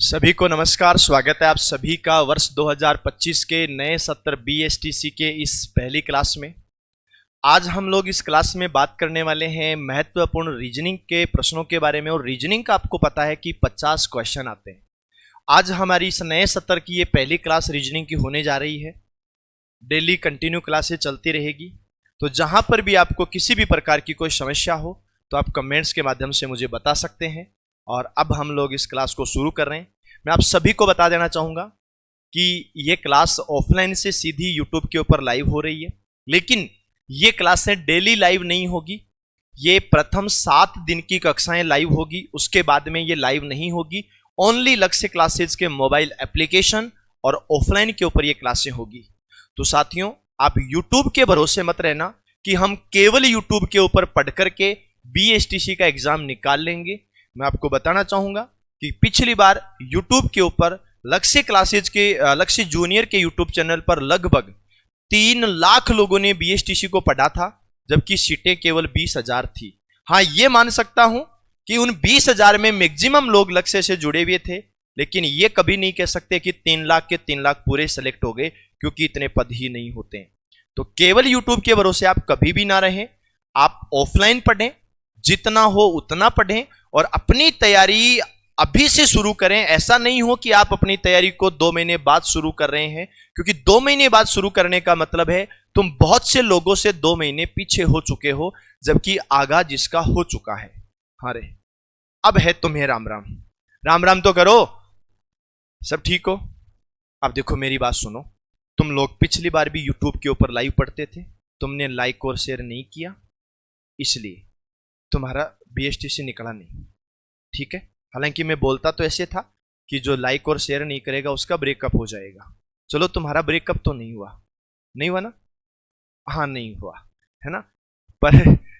सभी को नमस्कार। स्वागत है आप सभी का वर्ष 2025 के नए सत्र बीएसटीसी के इस पहली क्लास में। आज हम लोग इस क्लास में बात करने वाले हैं महत्वपूर्ण रीजनिंग के प्रश्नों के बारे में। और रीजनिंग का आपको पता है कि 50 क्वेश्चन आते हैं। आज हमारी इस नए सत्र की ये पहली क्लास रीजनिंग की होने जा रही है। डेली कंटिन्यू क्लासेस चलती रहेगी। तो जहां पर भी आपको किसी भी प्रकार की कोई समस्या हो तो आप कमेंट्स के माध्यम से मुझे बता सकते हैं। और अब हम लोग इस क्लास को शुरू कर रहे हैं। मैं आप सभी को बता देना चाहूंगा कि ये क्लास ऑफलाइन से सीधी यूट्यूब के ऊपर लाइव हो रही है, लेकिन ये क्लासें डेली लाइव नहीं होगी। ये प्रथम 7 दिन की कक्षाएं लाइव होगी, उसके बाद में ये लाइव नहीं होगी। ओनली लक्ष्य क्लासेज के मोबाइल एप्लीकेशन और ऑफलाइन के ऊपर ये क्लासें होगी। तो साथियों, आप यूट्यूब के भरोसे मत रहना कि हम केवल यूट्यूब के ऊपर पढ़ करके बीएसटीसी का एग्जाम निकाल लेंगे। मैं आपको बताना चाहूंगा कि पिछली बार YouTube के ऊपर लक्ष्य क्लासेज के लक्ष्य जूनियर के YouTube चैनल पर लगभग 3 लाख लोगों ने बीएसटीसी को पढ़ा था, जबकि सीटें केवल 20,000 थी। हाँ, ये मान सकता हूं कि उन 20,000 में मैक्सिमम लोग लक्ष्य से जुड़े हुए थे, लेकिन ये कभी नहीं कह सकते कि 3 लाख के 3 लाख पूरे सेलेक्ट हो गए, क्योंकि इतने पद ही नहीं होते हैं। तो केवल यूट्यूब के भरोसे आप कभी भी ना रहें। आप ऑफलाइन पढ़ें, जितना हो उतना पढ़ें और अपनी तैयारी अभी से शुरू करें। ऐसा नहीं हो कि आप अपनी तैयारी को 2 महीने बाद शुरू कर रहे हैं, क्योंकि 2 महीने बाद शुरू करने का मतलब है तुम बहुत से लोगों से 2 महीने पीछे हो चुके हो, जबकि आगाज जिसका हो चुका है। हाँ रे, अब है तुम्हें राम राम। राम राम तो करो। सब ठीक हो? अब देखो, मेरी बात सुनो। तुम लोग पिछली बार भी यूट्यूब के ऊपर लाइव पढ़ते थे, तुमने लाइक और शेयर नहीं किया, इसलिए तुम्हारा बीएसटीसी निकला नहीं। ठीक है? हालांकि मैं बोलता तो ऐसे था कि जो लाइक और शेयर नहीं करेगा उसका ब्रेकअप हो जाएगा। चलो, तुम्हारा ब्रेकअप तो नहीं हुआ। नहीं हुआ ना? हाँ, नहीं हुआ है ना, पर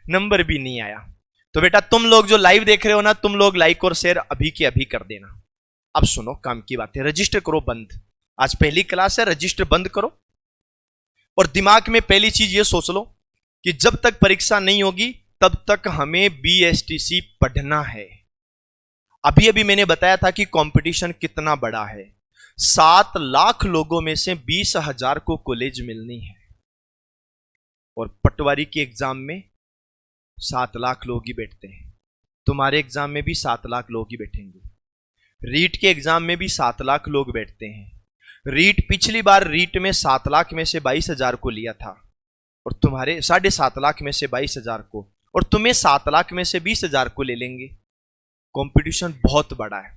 नंबर भी नहीं आया। तो बेटा, तुम लोग जो लाइव देख रहे हो ना, तुम लोग लाइक और शेयर अभी के अभी कर देना। अब सुनो, काम की बात है। रजिस्टर करो बंद। आज पहली क्लास है, रजिस्टर बंद करो। और दिमाग में पहली चीज ये सोच लो कि जब तक परीक्षा नहीं होगी तब तक हमें बीएसटीसी पढ़ना है। अभी अभी मैंने बताया था कि कंपटीशन कितना बड़ा है। 7 लाख लोगों में से 20,000 को कॉलेज मिलनी है। और पटवारी के एग्जाम में 7 लाख लोग ही बैठते हैं। तुम्हारे एग्जाम में भी 7 लाख लोग ही बैठेंगे। रीट के एग्जाम में भी 7 लाख लोग बैठते हैं। रीट पिछली बार रीट में 7 लाख में से 22,000 को लिया था, और तुम्हारे 7.5 लाख में से 22,000 को, और तुम्हें 7 लाख में से 20,000 को ले लेंगे। कंपटीशन बहुत बड़ा है।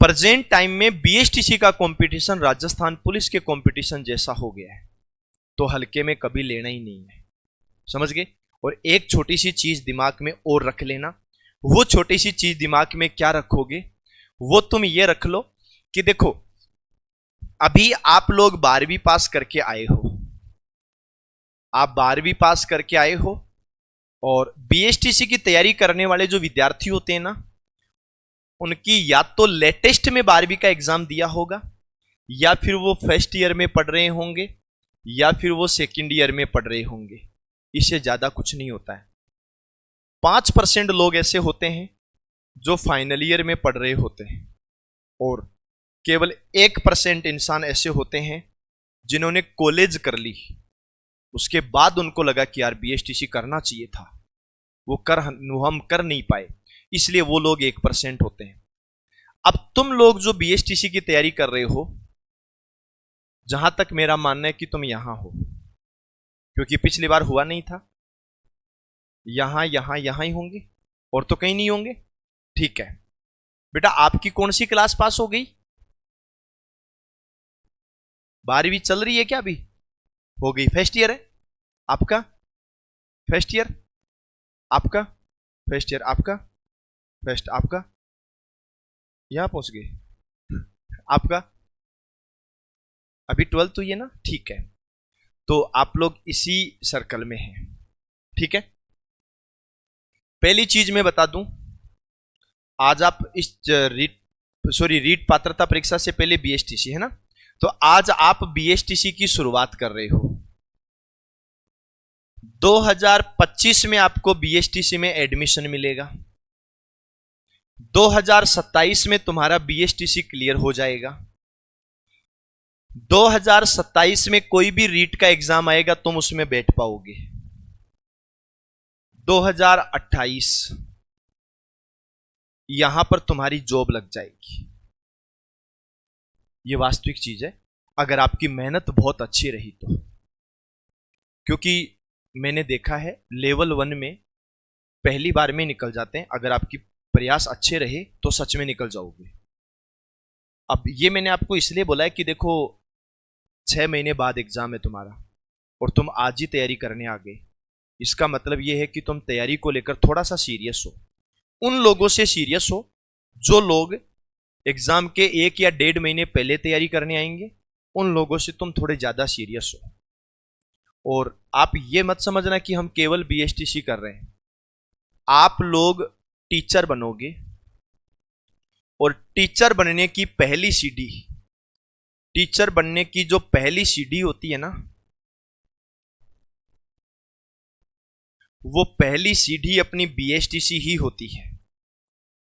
प्रेजेंट टाइम में बीएसटीसी का कंपटीशन राजस्थान पुलिस के कंपटीशन जैसा हो गया है, तो हल्के में कभी लेना ही नहीं है। समझ गए? और एक छोटी सी चीज दिमाग में और रख लेना। वो छोटी सी चीज दिमाग में क्या रखोगे? वो तुम ये रख लो कि देखो, अभी आप लोग 12वीं पास करके आए हो। आप 12वीं पास करके आए हो, और बीएसटीसी की तैयारी करने वाले जो विद्यार्थी होते हैं ना, उनकी या तो लेटेस्ट में 12वीं का एग्जाम दिया होगा, या फिर वो फर्स्ट ईयर में पढ़ रहे होंगे, या फिर वो सेकंड ईयर में पढ़ रहे होंगे। इससे ज्यादा कुछ नहीं होता है। 5% लोग ऐसे होते हैं जो फाइनल ईयर में पढ़ रहे होते हैं, और केवल 1% इंसान ऐसे होते हैं जिन्होंने कॉलेज कर ली, उसके बाद उनको लगा कि यार बीएसटीसी करना चाहिए था, हम कर नहीं पाए, इसलिए वो लोग 1% होते हैं। अब तुम लोग जो बीएसटीसी की तैयारी कर रहे हो, जहां तक मेरा मानना है कि तुम यहां हो, क्योंकि पिछली बार हुआ नहीं था। यहां यहां यहां ही होंगे, और तो कहीं नहीं होंगे। ठीक है बेटा, आपकी कौन सी क्लास पास हो गई? 12वीं चल रही है क्या? अभी हो गई। फर्स्ट ईयर है आपका? फर्स्ट ईयर आपका? फर्स्ट ईयर आपका? फर्स्ट आपका? यहां पहुंच गए आपका? अभी 12th हुई है ना? ठीक है, तो आप लोग इसी सर्कल में हैं। ठीक है, पहली चीज मैं बता दूं, आज आप इस रीट पात्रता परीक्षा से पहले बीएसटीसी है ना, तो आज आप बीएसटीसी की शुरुआत कर रहे हो। 2025 में आपको बीएसटीसी में एडमिशन मिलेगा। 2027 में तुम्हारा बीएसटीसी क्लियर हो जाएगा। 2027 में कोई भी रीट का एग्जाम आएगा तुम उसमें बैठ पाओगे। 2028 यहां पर तुम्हारी जॉब लग जाएगी। यह वास्तविक चीज है, अगर आपकी मेहनत बहुत अच्छी रही तो। क्योंकि मैंने देखा है लेवल 1 में पहली बार में निकल जाते हैं, अगर आपकी प्रयास अच्छे रहे तो सच में निकल जाओगे। अब ये मैंने आपको इसलिए बोला है कि देखो 6 महीने बाद एग्जाम है तुम्हारा और तुम आज ही तैयारी करने आ गए। इसका मतलब ये है कि तुम तैयारी को लेकर थोड़ा सा सीरियस हो। उन लोगों से सीरियस हो जो लोग एग्जाम के 1 या 1.5 महीने पहले तैयारी करने आएंगे। उन लोगों से तुम थोड़े ज्यादा सीरियस हो। और आप ये मत समझना कि हम केवल बीएसटीसी कर रहे हैं। आप लोग टीचर बनोगे और टीचर बनने की पहली सीढ़ी, टीचर बनने की जो पहली सीढ़ी होती है ना, वो पहली सीढ़ी अपनी बीएसटीसी ही होती है।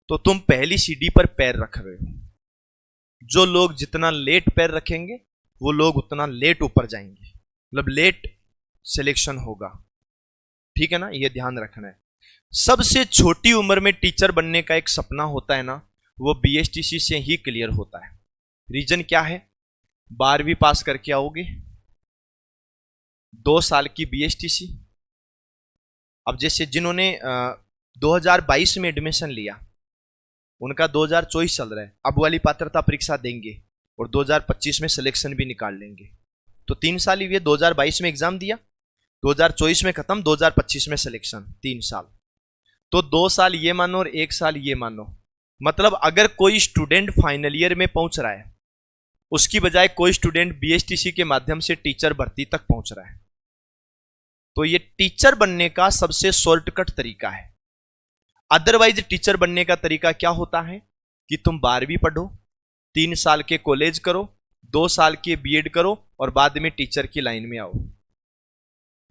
तो तुम पहली सीढ़ी पर पैर रख रहे हो। जो लोग जितना लेट पैर रखेंगे वो लोग उतना लेट ऊपर जाएंगे, मतलब लेट सिलेक्शन होगा। ठीक है ना, ये ध्यान रखना है। सबसे छोटी उम्र में टीचर बनने का एक सपना होता है ना, वो बीएसटीसी से ही क्लियर होता है। रीजन क्या है? 12वीं पास करके आओगे, 2 साल की बीएसटीसी। अब जैसे जिन्होंने 2022 में एडमिशन लिया, उनका 2024 चल रहा है, अब वाली पात्रता परीक्षा देंगे और 2025 में सिलेक्शन भी निकाल लेंगे। तो 3 साल ही हुए। 2022 में एग्जाम दिया, 2024 में खत्म, 2025 में सिलेक्शन, 3 साल। तो 2 साल ये मानो और 1 साल ये मानो। मतलब अगर कोई स्टूडेंट फाइनल ईयर में पहुंच रहा है, उसकी बजाय कोई स्टूडेंट बीएसटीसी के माध्यम से टीचर भर्ती तक पहुंच रहा है, तो ये टीचर बनने का सबसे शॉर्टकट तरीका है। अदरवाइज टीचर बनने का तरीका क्या होता है कि तुम 12वीं पढ़ो, 3 साल के कॉलेज करो, 2 साल के बीएड करो और बाद में टीचर की लाइन में आओ।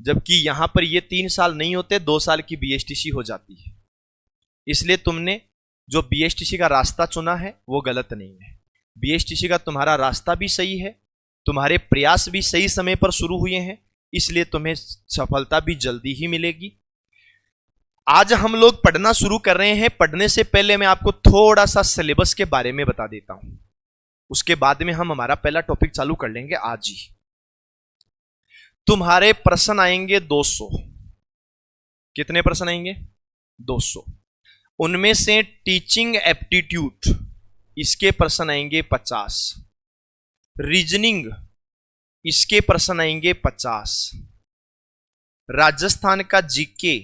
जबकि यहां पर ये 3 साल नहीं होते, 2 साल की बीएसटीसी हो जाती है। इसलिए तुमने जो बीएसटीसी का रास्ता चुना है वो गलत नहीं है। बीएसटीसी का तुम्हारा रास्ता भी सही है, तुम्हारे प्रयास भी सही समय पर शुरू हुए हैं, इसलिए तुम्हें सफलता भी जल्दी ही मिलेगी। आज हम लोग पढ़ना शुरू कर रहे हैं। पढ़ने से पहले मैं आपको थोड़ा सा सिलेबस के बारे में बता देता हूं, उसके बाद में हम हमारा पहला टॉपिक चालू कर लेंगे आज ही। तुम्हारे प्रश्न आएंगे 200। कितने प्रश्न आएंगे? 200। उनमें से टीचिंग एप्टीट्यूड, इसके प्रश्न आएंगे 50। रीजनिंग, इसके प्रश्न आएंगे 50। राजस्थान का जीके,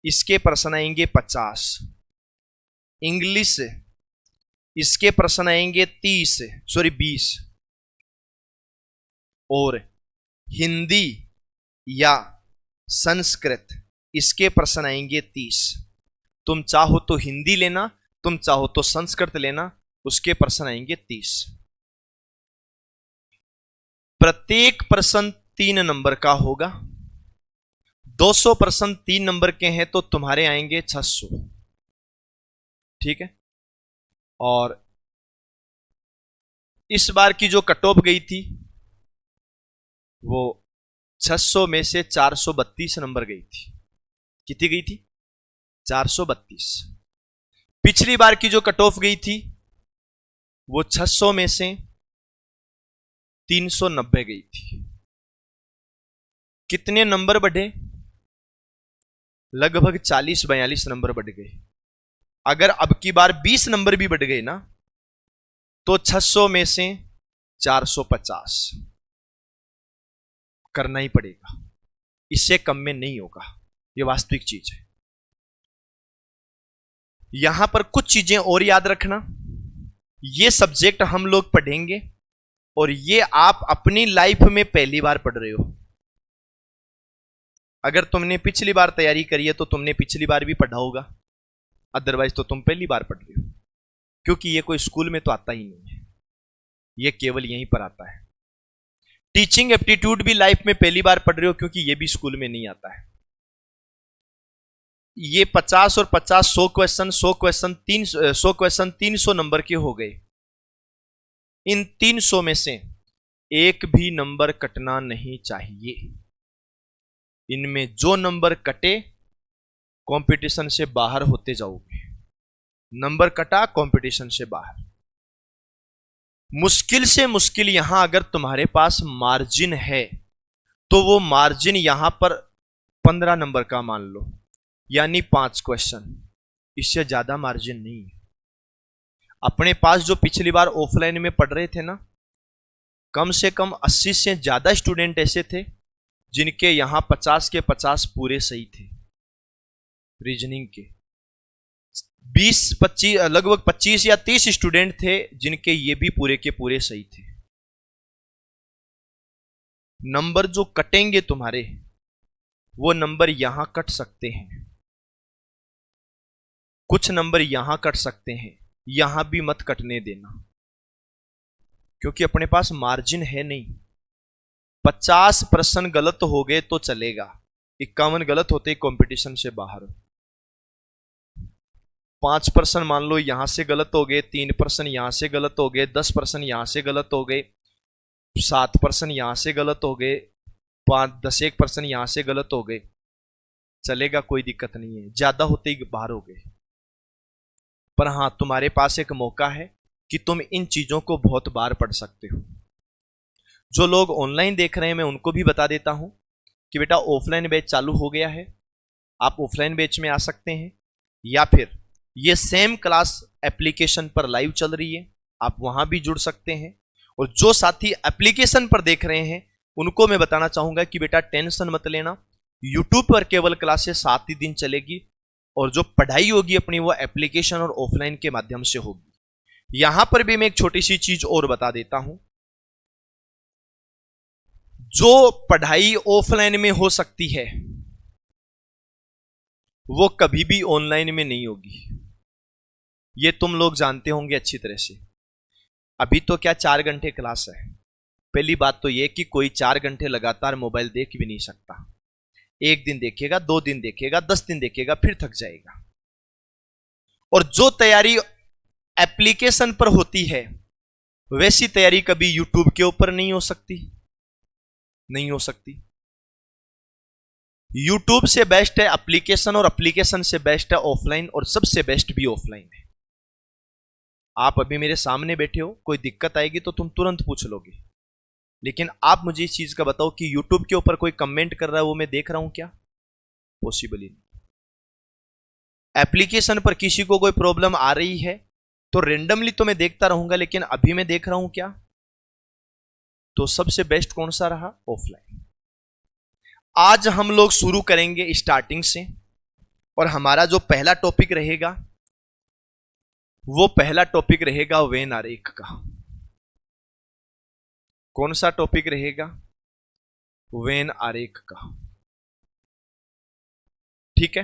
इसके प्रश्न आएंगे 50। इंग्लिश, इसके प्रश्न आएंगे 20। और हिंदी या संस्कृत, इसके प्रश्न आएंगे 30। तुम चाहो तो हिंदी लेना, तुम चाहो तो संस्कृत लेना, उसके प्रश्न आएंगे 30। प्रत्येक प्रश्न 3 नंबर का होगा। 200 प्रश्न 3 नंबर के हैं तो तुम्हारे आएंगे 600। ठीक है। और इस बार की जो कट ऑफ गई थी वो 600 में से 432 नंबर गई थी। कितनी गई थी? 432। पिछली बार की जो कट ऑफ गई थी वो 600 में से 390 गई थी। कितने नंबर बढ़े? लगभग 40-42 नंबर बढ़ गए। अगर अब की बार 20 नंबर भी बढ़ गए ना तो 600 में से 450 करना ही पड़ेगा, इससे कम में नहीं होगा। यह वास्तविक चीज है। यहां पर कुछ चीजें और याद रखना। ये सब्जेक्ट हम लोग पढ़ेंगे और ये आप अपनी लाइफ में पहली बार पढ़ रहे हो। अगर तुमने पिछली बार तैयारी करी है तो तुमने पिछली बार भी पढ़ा होगा, अदरवाइज तो तुम पहली बार पढ़ रहे हो, क्योंकि ये कोई स्कूल में तो आता ही नहीं है, ये केवल यहीं पर आता है। टीचिंग एप्टीट्यूड भी लाइफ में पहली बार पढ़ रहे हो, क्योंकि ये भी स्कूल में नहीं आता है। ये 50 और 50 100 क्वेश्चन, 100 क्वेश्चन 300 नंबर के हो गए। इन 300 में से एक भी नंबर कटना नहीं चाहिए। इनमें जो नंबर कटे कंपटीशन से बाहर होते जाओगे। नंबर कटा कंपटीशन से बाहर। मुश्किल से मुश्किल यहां अगर तुम्हारे पास मार्जिन है तो वो मार्जिन यहां पर 15 नंबर का मान लो, यानी 5 क्वेश्चन। इससे ज्यादा मार्जिन नहीं है। अपने पास जो पिछली बार ऑफलाइन में पढ़ रहे थे ना, कम से कम 80 से ज्यादा स्टूडेंट ऐसे थे जिनके यहां 50 के 50 पूरे सही थे। रीजनिंग के 20-25 लगभग 25 या 30 स्टूडेंट थे जिनके ये भी पूरे के पूरे सही थे। नंबर जो कटेंगे तुम्हारे, वो नंबर यहां कट सकते हैं, कुछ नंबर यहां कट सकते हैं। यहां भी मत कटने देना, क्योंकि अपने पास मार्जिन है नहीं। 50 प्रश्न गलत हो गए तो चलेगा, 51 गलत होते कंपटीशन से बाहर। 5% मान लो यहां से गलत हो गए, 3% यहां से गलत हो गए, 10% यहां से गलत हो गए, 7% यहां से गलत हो गए, 10-1% यहां से गलत हो गए, चलेगा, कोई दिक्कत नहीं है। ज्यादा होते ही बाहर हो गए। पर हां, तुम्हारे पास एक मौका है कि तुम इन चीजों को बहुत बार पढ़ सकते हो। जो लोग ऑनलाइन देख रहे हैं मैं उनको भी बता देता हूं कि बेटा ऑफलाइन बैच चालू हो गया है, आप ऑफलाइन बैच में आ सकते हैं, या फिर ये सेम क्लास एप्लीकेशन पर लाइव चल रही है, आप वहां भी जुड़ सकते हैं। और जो साथी एप्लीकेशन पर देख रहे हैं उनको मैं बताना चाहूंगा कि बेटा टेंशन मत लेना, यूट्यूब पर केवल क्लासेस 7 ही दिन चलेगी और जो पढ़ाई होगी अपनी वो एप्लीकेशन और ऑफलाइन के माध्यम से होगी। यहां पर भी मैं एक छोटी सी चीज और बता देता हूं, जो पढ़ाई ऑफलाइन में हो सकती है वो कभी भी ऑनलाइन में नहीं होगी। ये तुम लोग जानते होंगे अच्छी तरह से। अभी तो क्या 4 घंटे क्लास है। पहली बात तो ये कि कोई 4 घंटे लगातार मोबाइल देख भी नहीं सकता। 1 दिन देखेगा, 2 दिन देखेगा, 10 दिन देखेगा, फिर थक जाएगा। और जो तैयारी एप्लीकेशन पर होती है वैसी तैयारी कभी यूट्यूब के ऊपर नहीं हो सकती, नहीं हो सकती। यूट्यूब से बेस्ट है एप्लीकेशन, और एप्लीकेशन से बेस्ट है ऑफलाइन, और सबसे बेस्ट भी ऑफलाइन है। आप अभी मेरे सामने बैठे हो, कोई दिक्कत आएगी तो तुम तुरंत पूछ लोगे, लेकिन आप मुझे इस चीज का बताओ कि यूट्यूब के ऊपर कोई कमेंट कर रहा है वो मैं देख रहा हूं क्या? पॉसिबल ही नहीं। एप्लीकेशन पर किसी को कोई प्रॉब्लम आ रही है तो रेंडमली तो मैं देखता रहूंगा, लेकिन अभी मैं देख रहा हूं क्या? तो सबसे बेस्ट कौन सा रहा? ऑफलाइन। आज हम लोग शुरू करेंगे स्टार्टिंग से, और हमारा जो पहला टॉपिक रहेगा वो पहला टॉपिक रहेगा वेन आरेख का। कौन सा टॉपिक रहेगा? वेन आरेख का। ठीक है।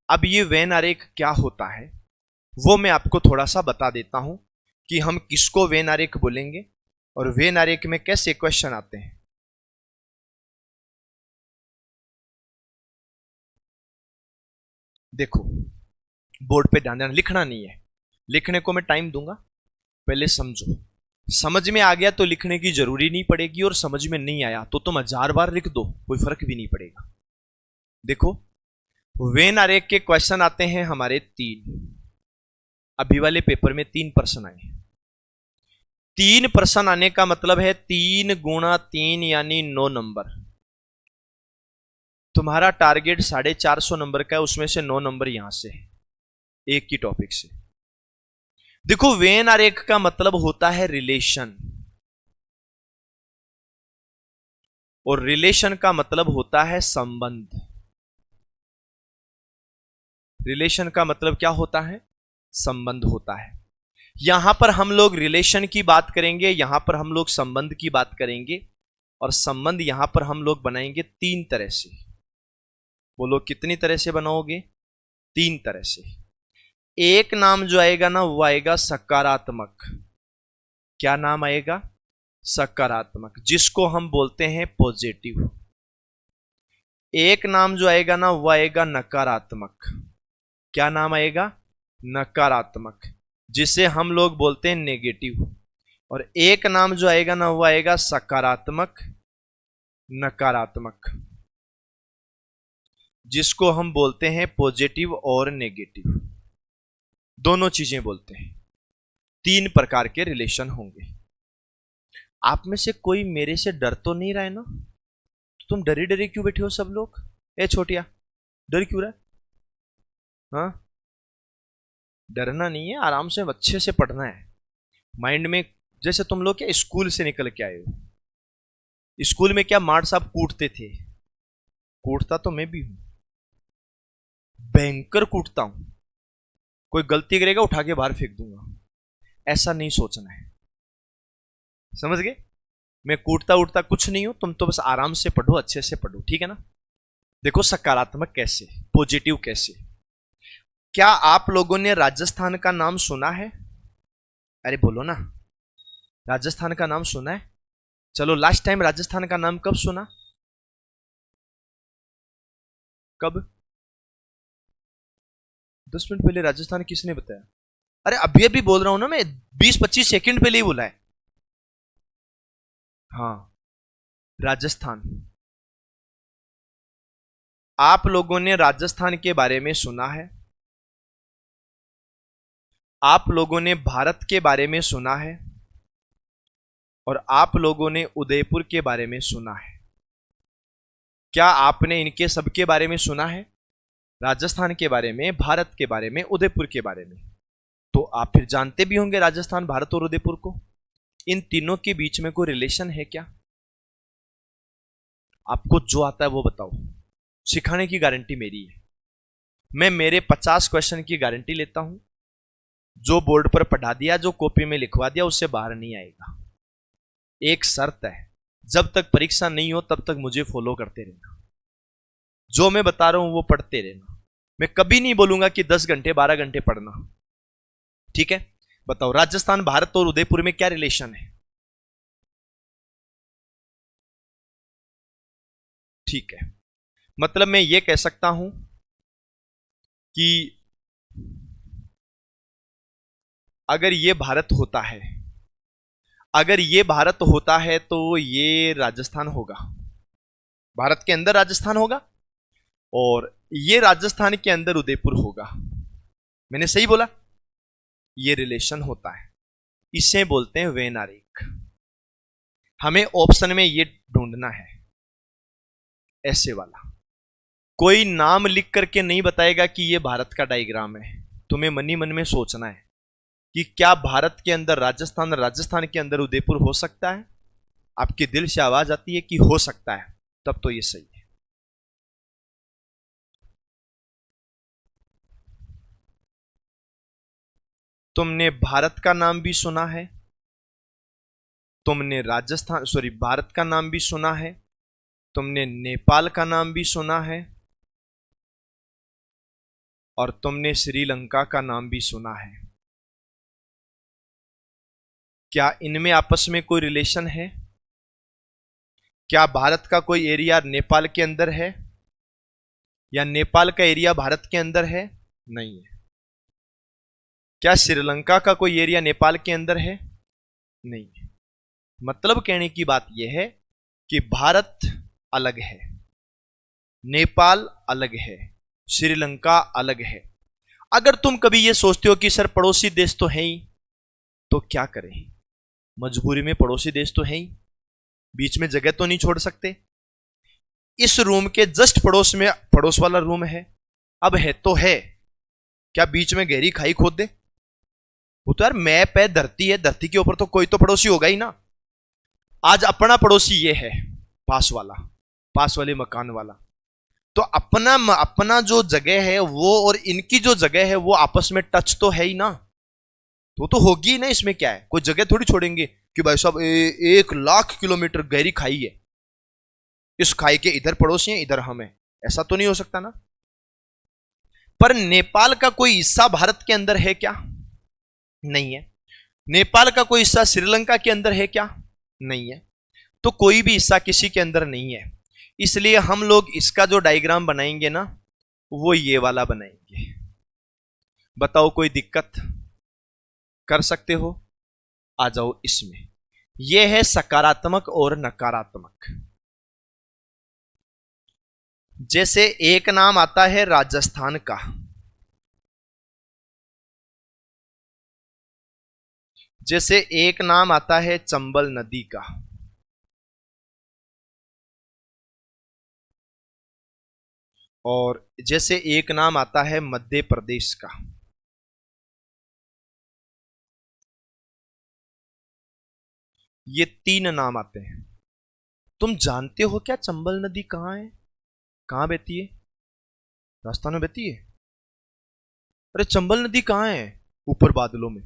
अब ये वेन आरेख क्या होता है वो मैं आपको थोड़ा सा बता देता हूं कि हम किसको वेन आरेख बोलेंगे और वेन आरेख में कैसे क्वेश्चन आते हैं। देखो, बोर्ड पे ध्यान देना, लिखना नहीं है, लिखने को मैं टाइम दूंगा, पहले समझो। समझ में आ गया तो लिखने की जरूरी नहीं पड़ेगी, और समझ में नहीं आया तो तुम 1000 बार लिख दो, कोई फर्क भी नहीं पड़ेगा। देखो, वेन आरेख के क्वेश्चन आते हैं हमारे 3। अभी वाले पेपर में 3 प्रश्न आए। 3 प्रश्न आने का मतलब है 3 गुणा 3 यानी 9 नंबर। तुम्हारा टारगेट 450 नंबर का है, उसमें से 9 नंबर यहां से, एक ही टॉपिक से। देखो, वेन आरेख का मतलब होता है रिलेशन, और रिलेशन का मतलब होता है संबंध। रिलेशन का मतलब क्या होता है? संबंध होता है। यहां पर हम लोग रिलेशन की बात करेंगे, यहां पर हम लोग संबंध की बात करेंगे, और संबंध यहां पर हम लोग बनाएंगे 3 तरह से। बोलो, कितनी तरह से बनाओगे? 3 तरह से। एक नाम जो आएगा ना वो आएगा सकारात्मक। क्या नाम आएगा? सकारात्मक, जिसको हम बोलते हैं पॉजिटिव। एक नाम जो आएगा ना वो आएगा नकारात्मक, क्या नाम आएगा? नकारात्मक, जिसे हम लोग बोलते हैं नेगेटिव। और एक नाम जो आएगा ना वो आएगा सकारात्मक नकारात्मक, जिसको हम बोलते हैं पॉजिटिव और नेगेटिव। दोनों चीजें बोलते हैं। 3 प्रकार के रिलेशन होंगे। आप में से कोई मेरे से डर तो नहीं रहा है ना? तो तुम डरे डरे क्यों बैठे हो सब लोग? ए छोटिया, डर क्यों रहा है? हाँ, डरना नहीं है, आराम से अच्छे से पढ़ना है। माइंड में, जैसे तुम लोग क्या स्कूल से निकल के आए हो, स्कूल में क्या मार साहब कूटते थे? कूटता तो मैं भी हूं, भयंकर कूटता हूं। कोई गलती करेगा उठा के बाहर फेंक दूंगा। ऐसा नहीं सोचना है, समझ गए? मैं कूटता उठता कुछ नहीं हूं, तुम तो बस आराम से पढ़ो, अच्छे से पढ़ो, ठीक है ना? देखो सकारात्मक कैसे, पॉजिटिव कैसे। क्या आप लोगों ने राजस्थान का नाम सुना है? अरे बोलो ना, राजस्थान का नाम सुना है? चलो, लास्ट टाइम राजस्थान का नाम कब सुना? कब? 10 मिनट पहले राजस्थान किसने बताया? अरे अभी अभी बोल रहा हूं ना मैं, 20-25 सेकंड पहले ही बोला है। हाँ, राजस्थान। आप लोगों ने राजस्थान के बारे में सुना है? आप लोगों ने भारत के बारे में सुना है? और आप लोगों ने उदयपुर के बारे में सुना है? क्या आपने इनके सबके बारे में सुना है? राजस्थान के बारे में, भारत के बारे में, उदयपुर के बारे में। तो आप फिर जानते भी होंगे राजस्थान, भारत और उदयपुर को। इन तीनों के बीच में कोई रिलेशन है क्या? आपको जो आता है वो बताओ, सिखाने की गारंटी मेरी है। मैं मेरे 50 क्वेश्चन की गारंटी लेता हूं। जो बोर्ड पर पढ़ा दिया, जो कॉपी में लिखवा दिया, उससे बाहर नहीं आएगा। एक शर्त है, जब तक परीक्षा नहीं हो तब तक मुझे फॉलो करते रहना। जो मैं बता रहा हूं वो पढ़ते रहना। मैं कभी नहीं बोलूंगा कि 10 घंटे 12 घंटे पढ़ना, ठीक है? बताओ, राजस्थान, भारत और उदयपुर में क्या रिलेशन है? ठीक है, मतलब मैं ये कह सकता हूं कि अगर ये भारत होता है, अगर ये भारत होता है तो ये राजस्थान होगा, भारत के अंदर राजस्थान होगा, और ये राजस्थान के अंदर उदयपुर होगा। मैंने सही बोला? ये रिलेशन होता है, इसे बोलते हैं वेन आरेख। हमें ऑप्शन में ये ढूंढना है, ऐसे वाला। कोई नाम लिख करके नहीं बताएगा कि ये भारत का डायग्राम है। तुम्हें मन ही मन में सोचना है कि क्या भारत के अंदर राजस्थान, राजस्थान के अंदर उदयपुर हो सकता है? आपके दिल से आवाज आती है कि हो सकता है, तब तो ये सही है। तुमने भारत का नाम भी सुना है, तुमने राजस्थान, सॉरी, भारत का नाम भी सुना है, तुमने नेपाल का नाम भी सुना है, और तुमने श्रीलंका का नाम भी सुना है। क्या इनमें आपस में कोई रिलेशन है? क्या भारत का कोई एरिया नेपाल के अंदर है, या नेपाल का एरिया भारत के अंदर है? नहीं है। क्या श्रीलंका का कोई एरिया नेपाल के अंदर है? नहीं है। मतलब कहने की बात यह है कि भारत अलग है, नेपाल अलग है, श्रीलंका अलग है। अगर तुम कभी यह सोचते हो कि सर पड़ोसी देश तो है ही, तो क्या करें? मजबूरी में पड़ोसी देश तो है ही, बीच में जगह तो नहीं छोड़ सकते। इस रूम के जस्ट पड़ोस में पड़ोस वाला रूम है। अब है तो है, क्या बीच में गहरी खाई खोद दे? वो तो यार मैप है, धरती है, धरती के ऊपर तो कोई तो पड़ोसी होगा ही ना। आज अपना पड़ोसी ये है, पास वाला, पास वाले मकान वाला। तो अपना अपना जो जगह है वो और इनकी जो जगह है वो आपस में टच तो है ही ना, तो होगी ही ना। इसमें क्या है, कोई जगह थोड़ी छोड़ेंगे कि भाई साहब 1 लाख किलोमीटर गहरी खाई है, इस खाई के इधर पड़ोसी हैं, इधर हम हैं। ऐसा तो नहीं हो सकता ना। पर नेपाल का कोई हिस्सा भारत के अंदर है क्या? नहीं है। नेपाल का कोई हिस्सा श्रीलंका के अंदर है क्या? नहीं है। तो कोई भी हिस्सा किसी के अंदर नहीं है। इसलिए हम लोग इसका जो डायग्राम बनाएंगे ना, वो ये वाला बनाएंगे। बताओ कोई दिक्कत कर सकते हो? आ जाओ इसमें। यह है सकारात्मक और नकारात्मक। जैसे एक नाम आता है राजस्थान का, जैसे एक नाम आता है चंबल नदी का, और जैसे एक नाम आता है मध्य प्रदेश का। ये तीन नाम आते हैं। तुम जानते हो क्या चंबल नदी कहां है? कहां बहती है? राजस्थान में बहती है? अरे चंबल नदी कहां है? ऊपर बादलों में।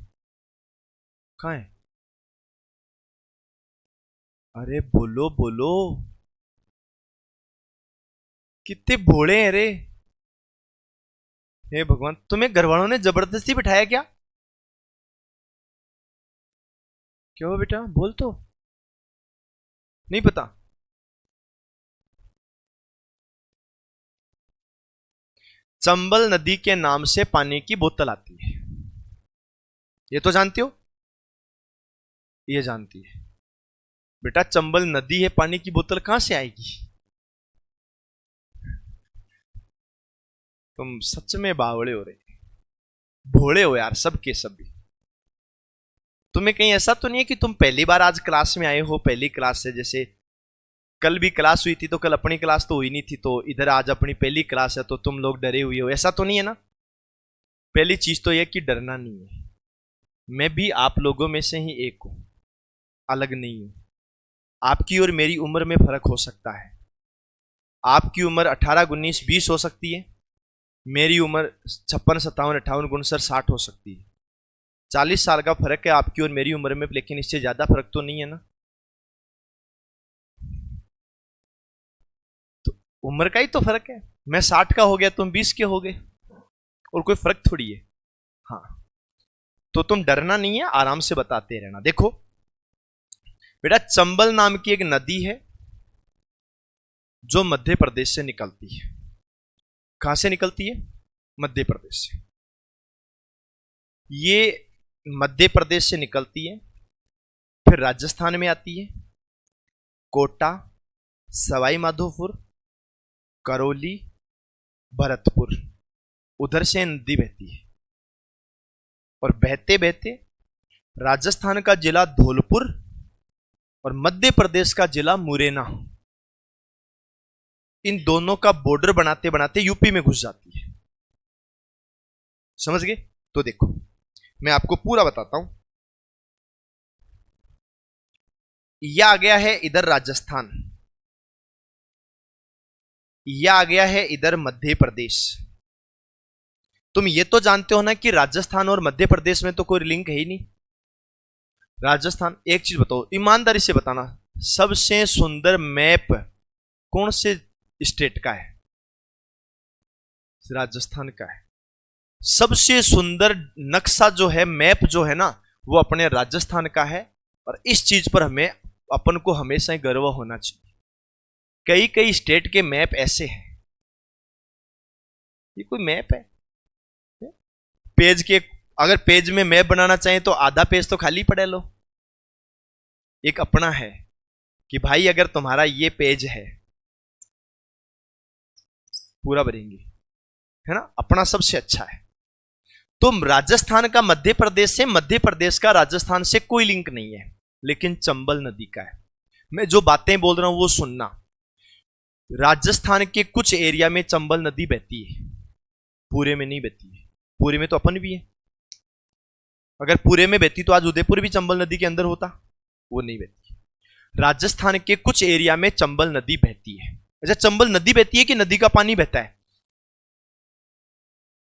कहां है? अरे बोलो बोलो, कितने भोले हैं रे। हे भगवान, तुम्हें घर वालों ने जबरदस्ती बिठाया क्या? क्यों बेटा, बोल तो। नहीं पता? चंबल नदी के नाम से पानी की बोतल आती है, ये तो जानती हो? ये जानती है बेटा, चंबल नदी है, पानी की बोतल कहां से आएगी? तुम सच में बावड़े हो रहे, भोले हो यार, सबके सभी। तुम्हें कहीं ऐसा तो नहीं है कि तुम पहली बार आज क्लास में आए हो, पहली क्लास से? जैसे कल भी क्लास हुई थी तो कल अपनी क्लास तो हुई नहीं थी, तो इधर आज अपनी पहली क्लास है तो तुम लोग डरे हुए हो, ऐसा तो नहीं है ना? पहली चीज तो यह कि डरना नहीं है। मैं भी आप लोगों में से ही एक हूं, अलग नहीं हूं। आपकी और मेरी उम्र में फर्क हो सकता है। आपकी उम्र 18 19 20 हो सकती है, मेरी उम्र 56 57 58 59 60 हो सकती है। 40 साल का फर्क है आपकी और मेरी उम्र में, लेकिन इससे ज्यादा फर्क तो नहीं है ना? तो उम्र का ही तो फर्क है। मैं 60 का हो गया, तुम 20 के हो गए, और कोई फर्क थोड़ी है। हाँ, तो तुम डरना नहीं है, आराम से बताते रहना। देखो बेटा, चंबल नाम की एक नदी है जो मध्य प्रदेश से निकलती है। कहां से निकलती है? मध्य प्रदेश से। ये मध्य प्रदेश से निकलती है, फिर राजस्थान में आती है, कोटा, सवाई माधोपुर, करौली, भरतपुर, उधर से नदी बहती है। और बहते बहते राजस्थान का जिला धौलपुर और मध्य प्रदेश का जिला मुरैना, इन दोनों का बॉर्डर बनाते बनाते यूपी में घुस जाती है। समझ गए? तो देखो मैं आपको पूरा बताता हूं। यह आ गया है इधर राजस्थान, यह आ गया है इधर मध्य प्रदेश। तुम ये तो जानते हो ना कि राजस्थान और मध्य प्रदेश में तो कोई लिंक है ही नहीं। राजस्थान, एक चीज बताओ ईमानदारी से बताना, सबसे सुंदर मैप कौन से स्टेट का है? राजस्थान का है। सबसे सुंदर नक्शा जो है, मैप जो है ना, वो अपने राजस्थान का है। और इस चीज पर हमें, अपन को हमेशा ही गर्व होना चाहिए। कई कई स्टेट के मैप ऐसे हैं, ये कोई मैप है? पेज के, अगर पेज में मैप बनाना चाहें तो आधा पेज तो खाली पड़े लो। एक अपना है कि भाई अगर तुम्हारा ये पेज है, पूरा भरेंगे, है ना? अपना सबसे अच्छा है। तो राजस्थान का मध्य प्रदेश से, मध्य प्रदेश का राजस्थान से कोई लिंक नहीं है, लेकिन चंबल नदी का है। मैं जो बातें बोल रहा हूं वो सुनना। राजस्थान के कुछ एरिया में चंबल नदी बहती है, पूरे में नहीं बहती है। पूरे में तो अपन भी है, अगर पूरे में बहती तो आज उदयपुर भी चंबल नदी के अंदर होता। वो नहीं बहती। राजस्थान के कुछ एरिया में चंबल नदी बहती है। अच्छा, चंबल नदी बहती है कि नदी का पानी बहता है?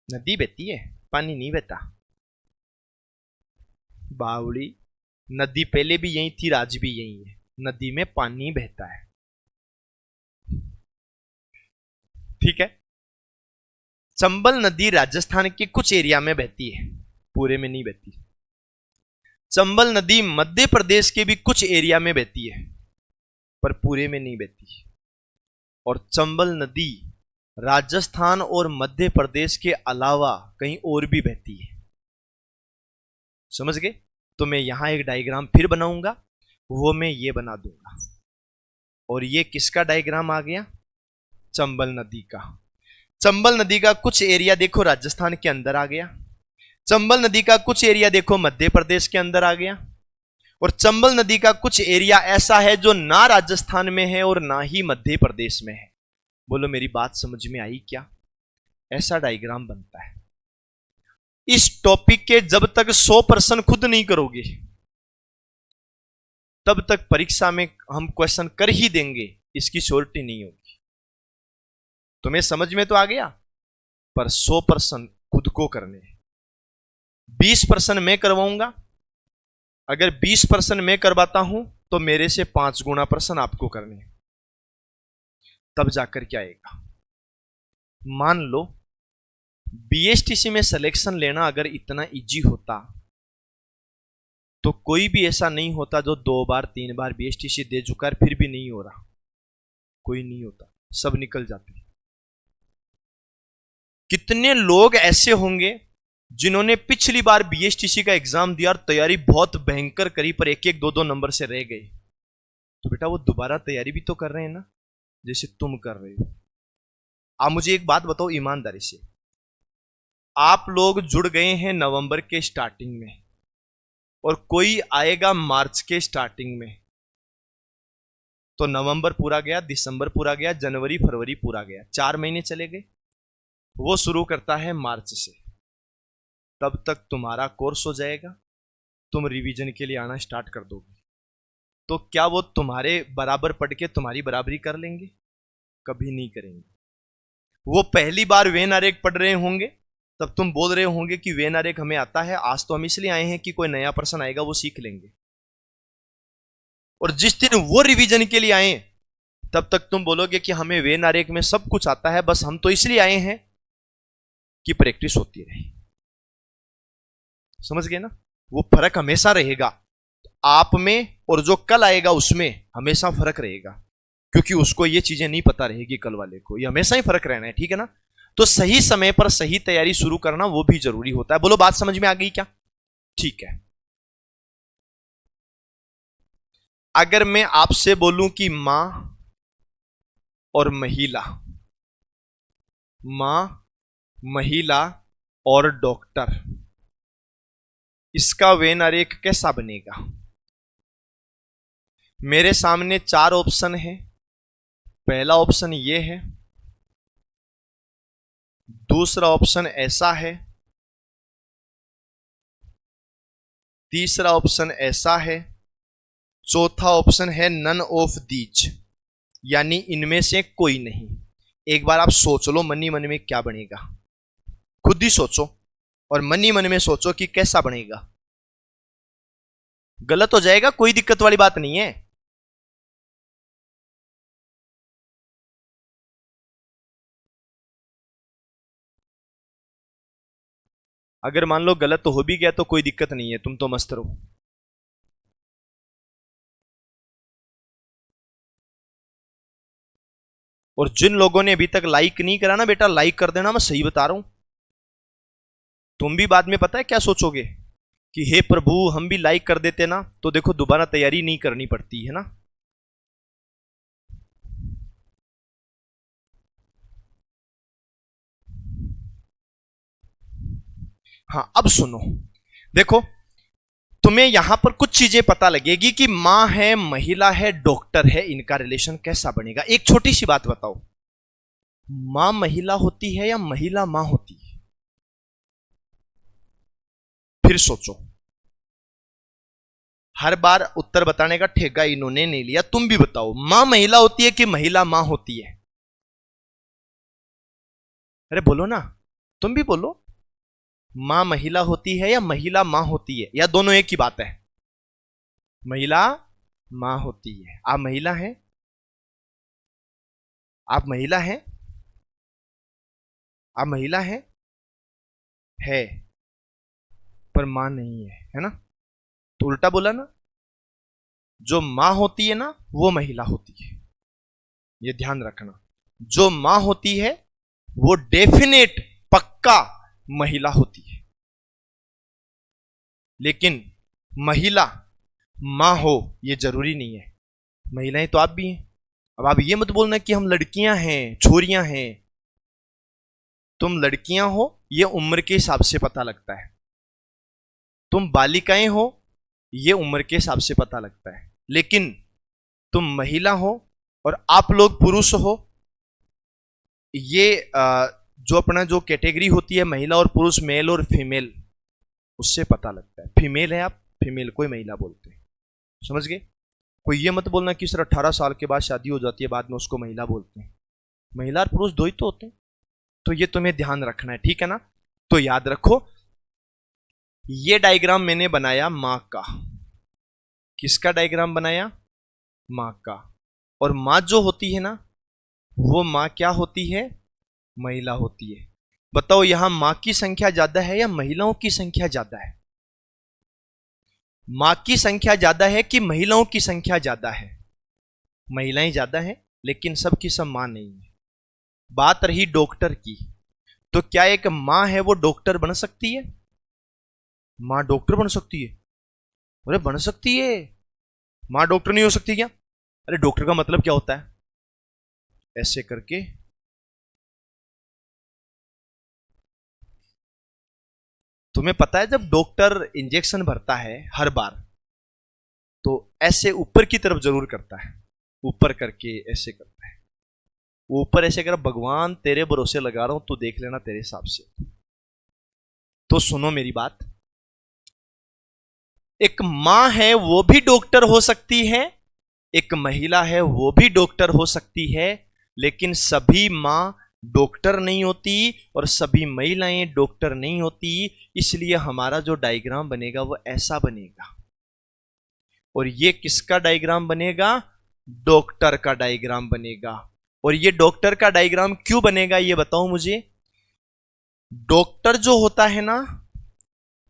नदी बहती है, पानी नहीं बहता। बावड़ी, नदी पहले भी यही थी, आज भी यही है, नदी में पानी बहता है। ठीक है? चंबल नदी राजस्थान के कुछ एरिया में बहती है, पूरे में नहीं बहती। चंबल नदी मध्य प्रदेश के भी कुछ एरिया में बहती है, पर पूरे में नहीं बहती। और चंबल नदी राजस्थान और मध्य प्रदेश के अलावा कहीं और भी बहती है। समझ गए? तो मैं यहां एक डायग्राम फिर बनाऊंगा, वो मैं ये बना दूंगा। और ये किसका डायग्राम आ गया? चंबल नदी का। चंबल नदी का कुछ एरिया देखो राजस्थान के अंदर आ गया, चंबल नदी का कुछ एरिया देखो मध्य प्रदेश के अंदर आ गया, और चंबल नदी का कुछ एरिया ऐसा है जो ना राजस्थान में है और ना ही मध्य प्रदेश में है। बोलो मेरी बात समझ में आई क्या? ऐसा डायग्राम बनता है। इस टॉपिक के जब तक 100% खुद नहीं करोगे तब तक परीक्षा में हम क्वेश्चन कर ही देंगे, इसकी श्योरिटी नहीं होगी। तुम्हें समझ में तो आ गया, पर 100% खुद को करने। 20% मैं करवाऊंगा, अगर 20% मैं करवाता हूं तो मेरे से 5 गुना % आपको करने, तब जाकर क्या आएगा। मान लो बीएसटीसी में सिलेक्शन लेना अगर इतना इजी होता तो कोई भी ऐसा नहीं होता जो 2 बार 3 बार बीएसटीसी दे चुका है फिर भी नहीं हो रहा। कोई नहीं होता, सब निकल जाते। कितने लोग ऐसे होंगे जिन्होंने पिछली बार बीएसटीसी का एग्जाम दिया और तैयारी बहुत भयंकर करी पर 1-1 2-2 नंबर से रह गए। तो बेटा वो दोबारा तैयारी भी तो कर रहे हैं ना, जैसे तुम कर रहे हो। आप मुझे एक बात बताओ ईमानदारी से, आप लोग जुड़ गए हैं नवंबर के स्टार्टिंग में और कोई आएगा मार्च के स्टार्टिंग में, तो नवंबर पूरा गया, दिसंबर पूरा गया, जनवरी फरवरी पूरा गया, 4 महीने चले गए। वो शुरू करता है मार्च से, तब तक तुम्हारा कोर्स हो जाएगा, तुम रिवीजन के लिए आना स्टार्ट कर दोगे। तो क्या वो तुम्हारे बराबर पढ़ के तुम्हारी बराबरी कर लेंगे? कभी नहीं करेंगे। वो पहली बार वेन आरेख पढ़ रहे होंगे तब तुम बोल रहे होंगे कि वेन आरेख हमें आता है, आज तो हम इसलिए आए हैं कि कोई नया पर्सन आएगा वो सीख लेंगे। और जिस दिन वो रिवीजन के लिए आए तब तक तुम बोलोगे कि हमें वेन आरेख में सब कुछ आता है, बस हम तो इसलिए आए हैं कि प्रैक्टिस होती रहे। समझ गए ना? वो फर्क हमेशा रहेगा आप में, और जो कल आएगा उसमें हमेशा फर्क रहेगा, क्योंकि उसको ये चीजें नहीं पता रहेगी कल वाले को, ये हमेशा ही फर्क रहना है। ठीक है ना? तो सही समय पर सही तैयारी शुरू करना वो भी जरूरी होता है। बोलो बात समझ में आ गई क्या? ठीक है। अगर मैं आपसे बोलूं कि मां और महिला, मां महिला और डॉक्टर, इसका वेन आरेख कैसा बनेगा? मेरे सामने 4 ऑप्शन है। पहला ऑप्शन ये है, दूसरा ऑप्शन ऐसा है, तीसरा ऑप्शन ऐसा है, चौथा ऑप्शन है नन ऑफ दीज, यानी इनमें से कोई नहीं। एक बार आप सोच लो मन ही मन में क्या बनेगा, खुद ही सोचो और मन ही मन में सोचो कि कैसा बनेगा। गलत हो जाएगा, कोई दिक्कत वाली बात नहीं है। अगर मान लो गलत तो हो भी गया तो कोई दिक्कत नहीं है, तुम तो मस्त रहो। और जिन लोगों ने अभी तक लाइक नहीं करा ना बेटा, लाइक कर देना, मैं सही बता रहा हूं। तुम भी बाद में पता है क्या सोचोगे कि हे प्रभु हम भी लाइक कर देते ना तो देखो दोबारा तैयारी नहीं करनी पड़ती है ना। हाँ अब सुनो, देखो तुम्हें यहां पर कुछ चीजें पता लगेगी कि मां है, महिला है, डॉक्टर है, इनका रिलेशन कैसा बनेगा। एक छोटी सी बात बताओ, मां महिला होती है या महिला मां होती है? फिर सोचो, हर बार उत्तर बताने का ठेका इन्होंने नहीं लिया, तुम भी बताओ मां महिला होती है कि महिला मां होती है? अरे बोलो ना, तुम भी बोलो, मां महिला होती है या महिला मां होती है, या दोनों एक ही बात है? महिला मां होती है। आप महिला हैं? आप महिला हैं? आप महिला हैं? है पर मां नहीं है ना? तो उल्टा बोला ना, जो मां होती है ना वो महिला होती है, ये ध्यान रखना। जो मां होती है वो डेफिनेट पक्का महिला होती है। लेकिन महिला मां हो ये जरूरी नहीं है। महिलाएं तो आप भी हैं। अब आप ये मत बोलना कि हम लड़कियां हैं, छोरियां हैं। तुम लड़कियां हो ये उम्र के हिसाब से पता लगता है, तुम बालिकाएं हो ये उम्र के हिसाब से पता लगता है। लेकिन तुम महिला हो और आप लोग पुरुष हो, ये जो अपना जो कैटेगरी होती है महिला और पुरुष, मेल और फीमेल, उससे पता लगता है। फीमेल है आप, फीमेल को ही महिला बोलते हैं। समझ गए? कोई ये मत बोलना कि सर 18 साल के बाद शादी हो जाती है बाद में उसको महिला बोलते हैं। महिला और पुरुष दो ही तो होते हैं। तो ये तुम्हें ध्यान रखना है, ठीक है ना? तो याद रखो, ये डायग्राम मैंने बनाया मां का। किसका डायग्राम बनाया? मां का। और मां जो होती है ना, वो मां क्या होती है? महिला होती है। बताओ यहां मां की संख्या ज्यादा है या महिलाओं की संख्या ज्यादा है? मां की संख्या ज्यादा है कि महिलाओं की संख्या ज्यादा है? महिलाएं ज्यादा है, लेकिन सब की सब मां नहीं है। बात रही डॉक्टर की, तो क्या एक मां है वो डॉक्टर बन सकती है? मां डॉक्टर बन सकती है? अरे बन सकती है। मां डॉक्टर नहीं हो सकती क्या? अरे डॉक्टर का मतलब क्या होता है? ऐसे करके तुम्हें पता है जब डॉक्टर इंजेक्शन भरता है हर बार, तो ऐसे ऊपर की तरफ जरूर करता है, ऊपर करके ऐसे करता है। वो ऊपर ऐसे कर, भगवान तेरे भरोसे लगा रहा हूं, तू देख लेना तेरे हिसाब से। तो सुनो मेरी बात, एक मां है वो भी डॉक्टर हो सकती है, एक महिला है वो भी डॉक्टर हो सकती है, लेकिन सभी मां डॉक्टर नहीं होती और सभी महिलाएं डॉक्टर नहीं होती। इसलिए हमारा जो डायग्राम बनेगा वो ऐसा बनेगा। और ये किसका डायग्राम बनेगा? डॉक्टर का डायग्राम बनेगा। और ये डॉक्टर का डायग्राम क्यों बनेगा ये बताओ मुझे। डॉक्टर जो होता है ना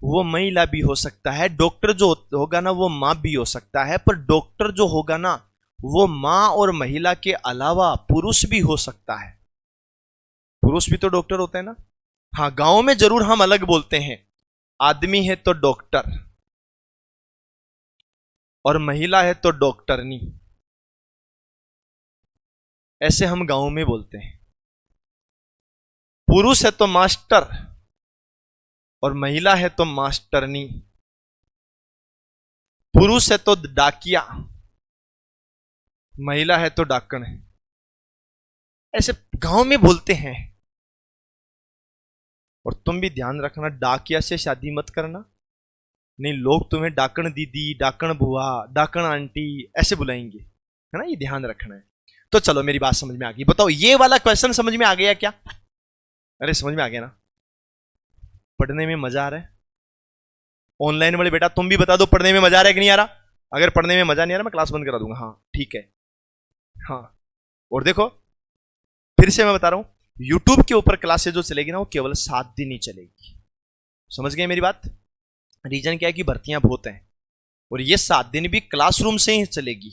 वो महिला भी हो सकता है, डॉक्टर जो होगा ना वो मां भी हो सकता है, पर डॉक्टर जो होगा ना वो मां और महिला के अलावा पुरुष भी हो सकता है। पुरुष भी तो डॉक्टर होता है ना। हाँ, गांव में जरूर हम अलग बोलते हैं, आदमी है तो डॉक्टर और महिला है तो डॉक्टरनी, ऐसे हम गांव में बोलते हैं। पुरुष है तो मास्टर और महिला है तो मास्टरनी, पुरुष है तो डाकिया, महिला है तो डाकण। ऐसे गांव में बोलते हैं। और तुम भी ध्यान रखना, डाकिया से शादी मत करना, नहीं लोग तुम्हें डाकण दीदी, डाकण बुआ, डाकण आंटी ऐसे बुलाएंगे, है ना? ये ध्यान रखना है। तो चलो मेरी बात समझ में आ गई। बताओ ये वाला क्वेश्चन समझ में आ गया क्या? अरे समझ में आ गया ना? पढ़ने में मजा आ रहा है? ऑनलाइन वाले बेटा तुम भी बता दो, पढ़ने में मजा आ रहा है कि नहीं आ रहा? अगर पढ़ने में मजा नहीं आ रहा मैं क्लास बंद करा दूंगा। हाँ ठीक है। हाँ, और देखो फिर से मैं बता रहा हूं, यूट्यूब के ऊपर क्लासेस जो चलेगी ना वो केवल 7 दिन ही चलेगी। समझ गए मेरी बात? रीजन क्या है कि भर्तियां बहुत हैं और ये 7 दिन भी क्लासरूम से ही चलेगी,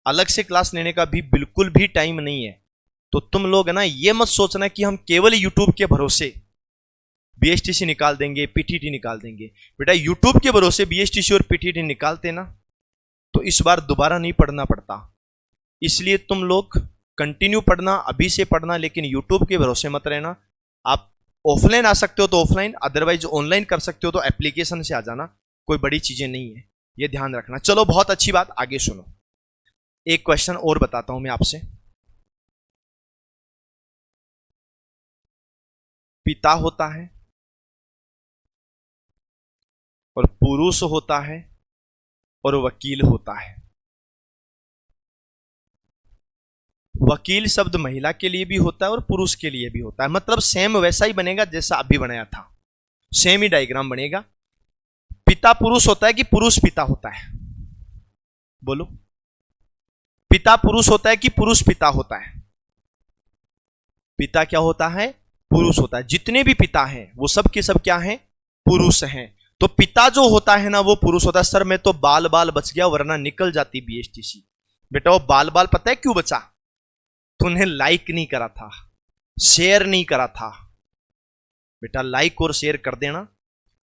अलग से क्लास लेने का भी बिल्कुल भी टाइम नहीं है। तो तुम लोग है ना ये मत सोचना कि हम केवल यूट्यूब के भरोसे बीएसटीसी निकाल देंगे, पीटीटी निकाल देंगे। बेटा यूट्यूब के भरोसे बीएसटीसी और पीटीटी निकालते ना तो इस बार दोबारा नहीं पढ़ना पड़ता। इसलिए तुम लोग कंटिन्यू पढ़ना, अभी से पढ़ना, लेकिन यूट्यूब के भरोसे मत रहना। आप ऑफलाइन आ सकते हो तो ऑफलाइन, अदरवाइज ऑनलाइन कर सकते हो तो एप्लीकेशन से आ जाना, कोई बड़ी चीजें नहीं है, ये ध्यान रखना। चलो बहुत अच्छी बात, आगे सुनो। एक क्वेश्चन और बताता हूं मैं आपसे। पिता होता है और पुरुष होता है और वकील होता है। वकील शब्द महिला के लिए भी होता है और पुरुष के लिए भी होता है, मतलब सेम वैसा ही बनेगा जैसा अभी बनाया था, सेम ही डायग्राम बनेगा। पिता पुरुष होता है कि पुरुष पिता होता है? बोलो, पिता पुरुष होता है कि पुरुष पिता होता है? पिता क्या होता है? पुरुष होता है। जितने भी पिता हैं वो सब के सब क्या हैं? पुरुष हैं। तो पिता जो होता है ना वो पुरुष होता है। सर मैं तो बाल बाल बच गया वरना निकल जाती बीएसटीसी। बेटा वो बाल बाल पता है क्यों बचा? तूने लाइक नहीं करा था, शेयर नहीं करा था, बेटा लाइक और शेयर कर देना।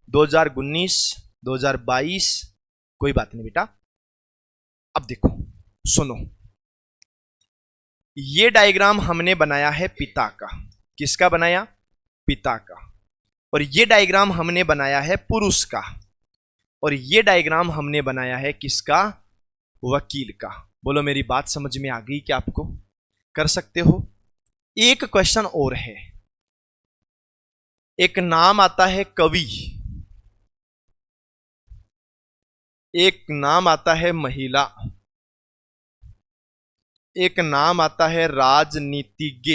2019, 2022 कोई बात नहीं बेटा। अब देखो सुनो, ये डायग्राम हमने बनाया है पिता का। किसका बनाया? पिता का। और ये डायग्राम हमने बनाया है पुरुष का। और ये डायग्राम हमने बनाया है किसका? वकील का। बोलो मेरी बात समझ में आ गई क्या आपको? कर सकते हो। एक क्वेश्चन और है। एक नाम आता है कवि, एक नाम आता है महिला, एक नाम आता है राजनीतिज्ञ।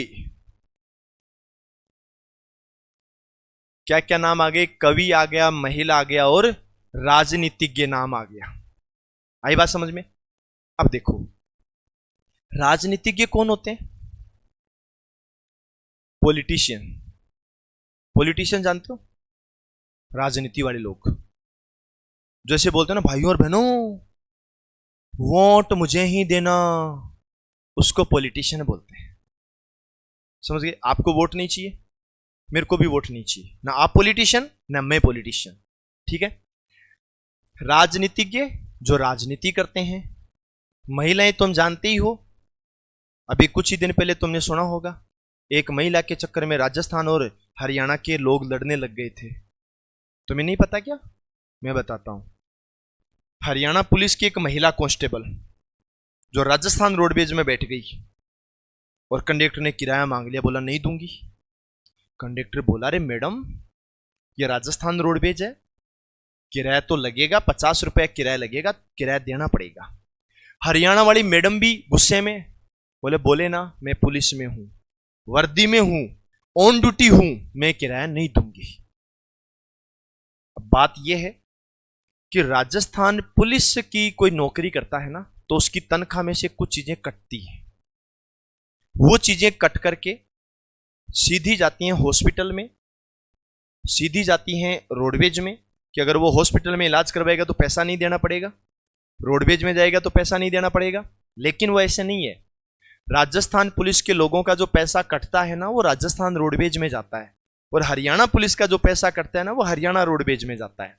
क्या क्या नाम आ गए? कवि आ गया, महिला आ गया और राजनीतिज्ञ नाम आ गया। आई बात समझ में? अब देखो राजनीतिज्ञ कौन होते हैं? पॉलिटिशियन। पॉलिटिशियन जानते हो? राजनीति वाले लोग, जैसे बोलते हैं ना भाइयों और बहनों वोट मुझे ही देना, उसको पॉलिटिशियन बोलते हैं। समझ गए? आपको वोट नहीं चाहिए, मेरे को भी वोट नहीं चाहिए, ना आप पॉलिटिशियन ना मैं पॉलिटिशियन, ठीक है। राजनीतिज्ञ जो राजनीति करते हैं। महिलाएं तुम जानते ही हो, अभी कुछ ही दिन पहले तुमने सुना होगा एक महिला के चक्कर में राजस्थान और हरियाणा के लोग लड़ने लग गए थे। तुम्हें नहीं पता क्या? मैं बताता हूं। हरियाणा पुलिस की एक महिला कांस्टेबल जो राजस्थान रोडवेज में बैठ गई और कंडक्टर ने किराया मांग लिया, बोला नहीं दूंगी। कंडक्टर बोला अरे मैडम ये राजस्थान रोडवेज है, किराया तो लगेगा, 50 रुपए किराया लगेगा, किराया देना पड़ेगा। हरियाणा वाली मैडम भी गुस्से में बोले ना मैं पुलिस में हूं, वर्दी में हूं, ऑन ड्यूटी हूं, मैं किराया नहीं दूंगी। अब बात यह है कि राजस्थान पुलिस की कोई नौकरी करता है ना तो उसकी तनख्वाह में से कुछ चीजें कटती हैं। वो चीजें कट करके सीधी जाती हैं हॉस्पिटल में, सीधी जाती हैं रोडवेज में, कि अगर वो हॉस्पिटल में इलाज करवाएगा तो पैसा नहीं देना पड़ेगा, रोडवेज में जाएगा तो पैसा नहीं देना पड़ेगा। लेकिन वो ऐसे नहीं है। राजस्थान पुलिस के लोगों का जो पैसा कटता है ना वो राजस्थान रोडवेज में जाता है, और हरियाणा पुलिस का जो पैसा कटता है ना वो हरियाणा रोडवेज में जाता है।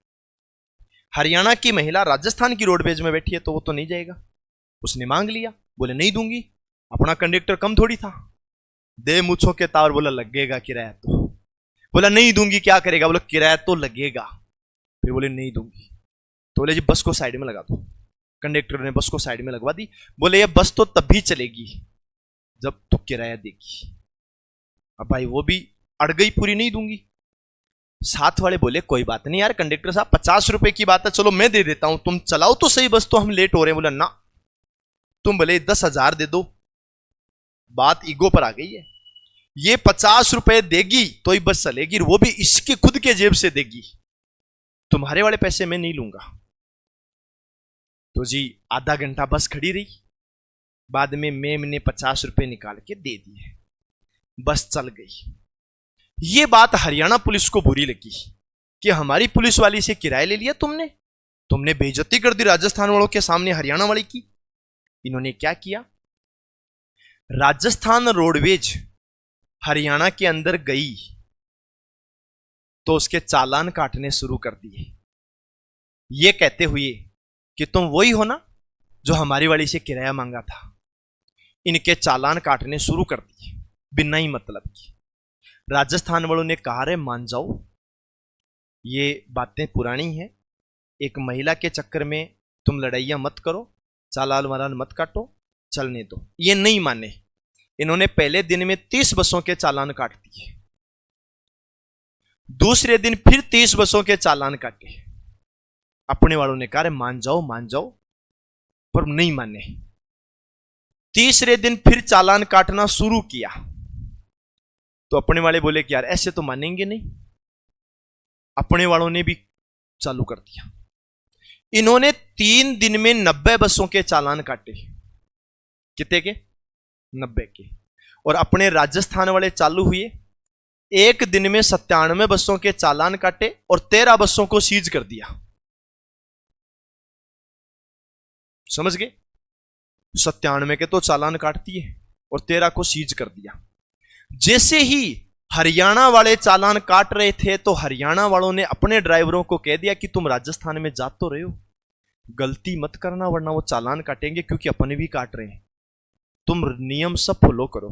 हरियाणा की महिला राजस्थान की रोडवेज में बैठी है तो वो तो नहीं जाएगा। उसने मांग लिया, बोले नहीं दूंगी। अपना कंडक्टर कम थोड़ी था, दे मुछों के तावर, बोला लगेगा किराया तो। बोला नहीं दूंगी, क्या करेगा? बोला किराया तो लगेगा। फिर बोले नहीं दूंगी, तो बोले जी बस को साइड में लगा दो। कंडक्टर ने बस को साइड में लगवा दी। बोले ये बस तो तभी चलेगी जब तू किराया देगी। अब भाई वो भी अड़ गई, पूरी नहीं दूंगी। साथ वाले बोले कोई बात नहीं यार कंडक्टर साहब, 50 रुपए की बात है, चलो मैं दे देता हूं, तुम चलाओ तो सही बस, तो हम लेट हो रहे हैं। बोला ना, तुम भले 10,000 दे दो। बात ईगो पर आ गई है। ये 50 रुपए देगी तो ही बस चलेगी, वो भी इसके खुद के जेब से देगी, तुम्हारे वाले पैसे मैं नहीं लूंगा। तो जी आधा घंटा बस खड़ी रही, बाद में मैम ने 50 रुपए निकाल के दे दिए, बस चल गई। ये बात हरियाणा पुलिस को बुरी लगी कि हमारी पुलिस वाली से किराया ले लिया तुमने बेइज्जती कर दी राजस्थान वालों के सामने हरियाणा वाली की। इन्होंने क्या किया? राजस्थान रोडवेज हरियाणा के अंदर गई तो उसके चालान काटने शुरू कर दिए, ये कहते हुए कि तुम वही हो ना जो हमारी वाली से किराया मांगा था। इनके चालान काटने शुरू कर दिए बिना ही मतलब की। राजस्थान वालों ने कहा रे मान जाओ, ये बातें पुरानी हैं, एक महिला के चक्कर में तुम लड़ाइयां मत करो, चालान वालान मत काटो, चलने दो। ये नहीं माने। इन्होंने पहले दिन में 30 बसों के चालान काट दिए, दूसरे दिन फिर 30 बसों के चालान काटे। अपने वालों ने कहा मान जाओ, पर नहीं माने। तीसरे दिन फिर चालान काटना शुरू किया तो अपने वाले बोले कि यार ऐसे तो मानेंगे नहीं। अपने वालों ने भी चालू कर दिया। इन्होंने 3 दिन में 90 बसों के चालान काटे। कितने के? 90 के। और अपने राजस्थान वाले चालू हुए, एक दिन में 97 बसों के चालान काटे और 13 बसों को सीज कर दिया। समझ गए? 97 के तो चालान काट दिए और 13 को सीज कर दिया। जैसे ही हरियाणा वाले चालान काट रहे थे तो हरियाणा वालों ने अपने ड्राइवरों को कह दिया कि तुम राजस्थान में जा तो रहे हो, गलती मत करना वरना वो चालान काटेंगे, क्योंकि अपने भी काट रहे हैं, तुम नियम सब फॉलो करो।